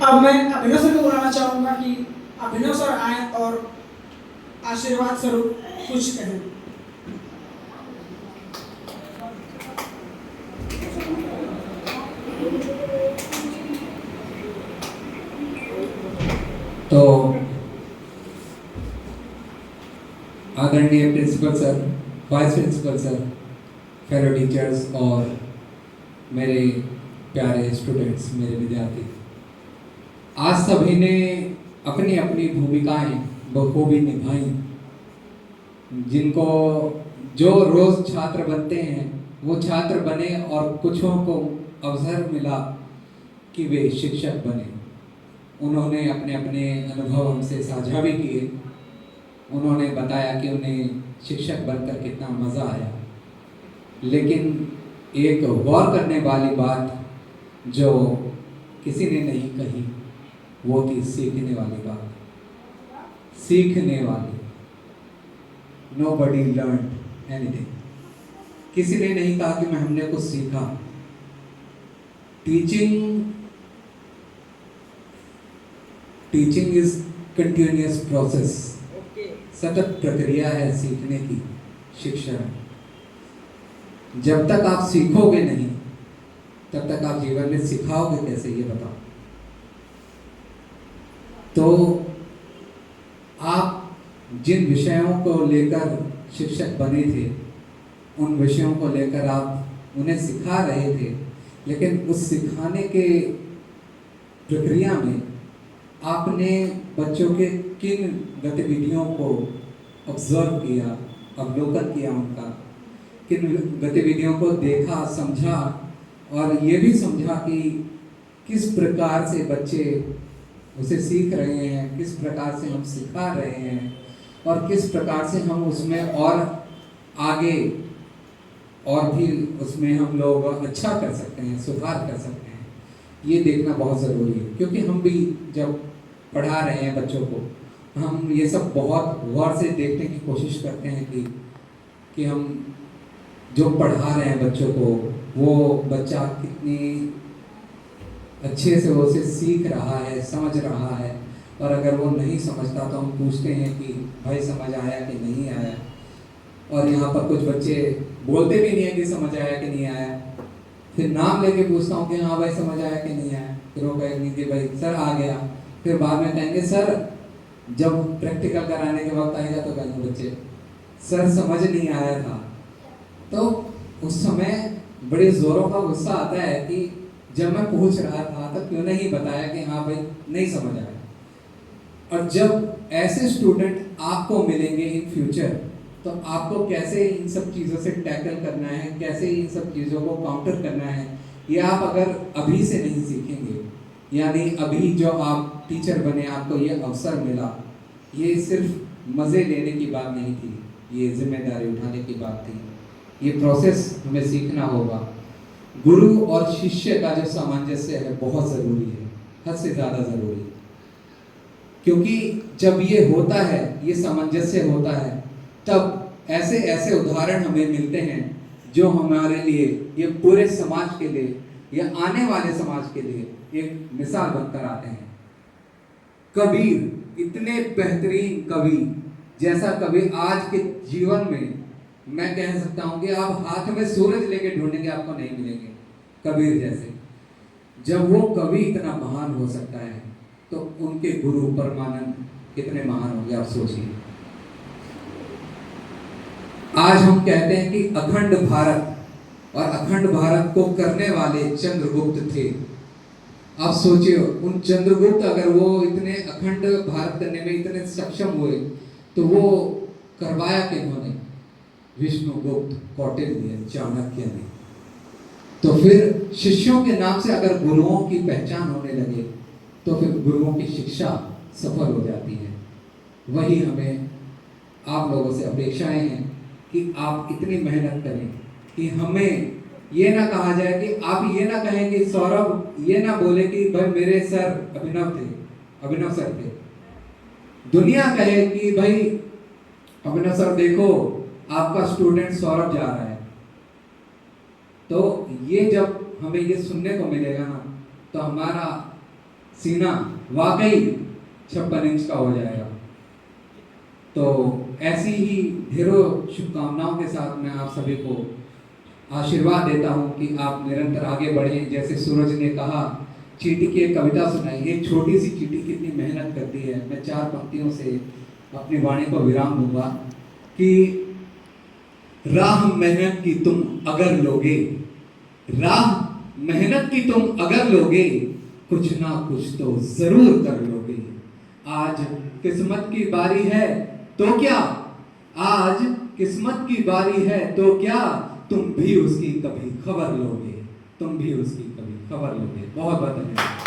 अब मैं अभिनव सर को बुलाना चाहूंगा कि अभिनव सर आए और आशीर्वाद स्वरूप कुछ कहें। तो आदरणीय principal sir, vice principal sir, fellow teachers और मेरे प्यारे स्टूडेंट्स, मेरे विद्यार्थी, आज सभी ने अपनी अपनी भूमिकाएं बखूबी निभाई। जिनको जो रोज छात्र बनते हैं वो छात्र बने और कुछों को अवसर मिला कि वे शिक्षक बने। उन्होंने अपने अपने अनुभव हमसे साझा भी किए। उन्होंने बताया कि उन्हें शिक्षक बनकर कितना मज़ा आया। लेकिन एक गौर करने वाली बात जो किसी ने नहीं कही वो थी सीखने वाली बात। सीखने वाली, Nobody learned anything। किसी ने नहीं कहा कि मैं हमने कुछ सीखा। Teaching is continuous process. सतत प्रक्रिया है सीखने की, शिक्षा। जब तक आप सीखोगे नहीं तब तक आप जीवन में सिखाओगे कैसे, ये बताओ। तो आप जिन विषयों को लेकर शिक्षक बने थे उन विषयों को लेकर आप उन्हें सिखा रहे थे, लेकिन उस सिखाने के प्रक्रिया में आपने बच्चों के किन गतिविधियों को ऑब्जर्व किया, अवलोकन किया, उनका किन गतिविधियों को देखा, समझा और ये भी समझा कि किस प्रकार से बच्चे उसे सीख रहे हैं, किस प्रकार से हम सिखा रहे हैं और किस प्रकार से हम उसमें और आगे और भी उसमें हम लोग अच्छा कर सकते हैं, सुधार कर सकते हैं। ये देखना बहुत ज़रूरी है, क्योंकि हम भी जब पढ़ा रहे हैं बच्चों को हम ये सब बहुत गौर से देखने की कोशिश करते हैं कि हम जो पढ़ा रहे हैं बच्चों को वो बच्चा कितनी अच्छे से उसे सीख रहा है, समझ रहा है। और अगर वो नहीं समझता तो हम पूछते हैं कि भाई समझ आया कि नहीं आया। और यहाँ पर कुछ बच्चे बोलते भी नहीं है कि समझ आया कि नहीं आया। फिर नाम लेके पूछता हूँ कि हाँ भाई समझ आया कि नहीं आया। फिर वो कहेंगे कि भाई सर आ गया। फिर बाद में कहेंगे सर, जब प्रैक्टिकल कराने के वक्त आएगा तो कहेंगे बच्चे सर समझ नहीं आया था। तो उस समय बड़े ज़ोरों का गुस्सा आता है कि जब मैं पूछ रहा था तो क्यों नहीं बताया कि हाँ भाई नहीं समझ आया। और जब ऐसे स्टूडेंट आपको मिलेंगे इन फ्यूचर तो आपको कैसे इन सब चीज़ों से टैकल करना है, कैसे इन सब चीज़ों को काउंटर करना है, ये आप अगर अभी से नहीं सीखेंगे, यानी अभी जो आप टीचर बने, आपको ये अवसर मिला, ये सिर्फ मज़े लेने की बात नहीं थी, ये जिम्मेदारी उठाने की बात थी। ये प्रोसेस हमें सीखना होगा। गुरु और शिष्य का जो सामंजस्य है बहुत ज़रूरी है, हद से ज़्यादा ज़रूरी है। क्योंकि जब ये होता है, ये सामंजस्य होता है, तब ऐसे ऐसे उदाहरण हमें मिलते हैं जो हमारे लिए, ये पूरे समाज के लिए या आने वाले समाज के लिए एक मिसाल बनकर आते हैं। कबीर, इतने बेहतरीन कवि, जैसा कवि आज के जीवन में मैं कह सकता हूँ कि आप हाथ में सूरज लेके ढूंढेंगे आपको नहीं मिलेंगे कबीर जैसे। जब वो कवि इतना महान हो सकता है तो उनके गुरु परमानंद कितने महान होंगे, आप सोचिए। आज हम कहते हैं कि अखंड भारत, और अखंड भारत को करने वाले चंद्रगुप्त थे। आप सोचिए उन चंद्रगुप्त अगर वो इतने अखंड भारत करने में इतने सक्षम हुए तो वो करवाया किन्होंने? विष्णुगुप्त, कौटिल्य, चाणक्य ने। तो फिर शिष्यों के नाम से अगर गुरुओं की पहचान होने लगे तो फिर गुरुओं की शिक्षा सफल हो जाती है। वही हमें आप लोगों से अपेक्षाएं हैं कि आप इतनी मेहनत करें कि हमें ये ना कहा जाए कि आप ये ना कहें कि सौरभ ये ना बोले कि भाई मेरे सर अभिनव सर थे। दुनिया कहे कि भाई अभिनव सर देखो आपका स्टूडेंट सौरभ जा रहा है। तो ये जब हमें ये सुनने को मिलेगा ना तो हमारा सीना वाकई 56 इंच का हो जाएगा। तो ऐसी ही ढेरों शुभकामनाओं के साथ मैं आप सभी को आशीर्वाद देता हूं कि आप निरंतर आगे बढ़ें। जैसे सूरज ने कहा, चींटी की एक कविता सुनाई। एक छोटी सी चींटी कितनी मेहनत करती है। मैं 4 पंक्तियों से अपनी वाणी को विराम दूंगा कि राह मेहनत की तुम अगर लोगे, राह मेहनत की तुम अगर लोगे, कुछ ना कुछ तो जरूर कर लोगे। आज किस्मत की बारी है तो क्या, आज किस्मत की बारी है तो क्या, तुम भी उसकी कभी खबर लोगे, तुम भी उसकी कभी खबर लोगे। बहुत बहुत धन्यवाद।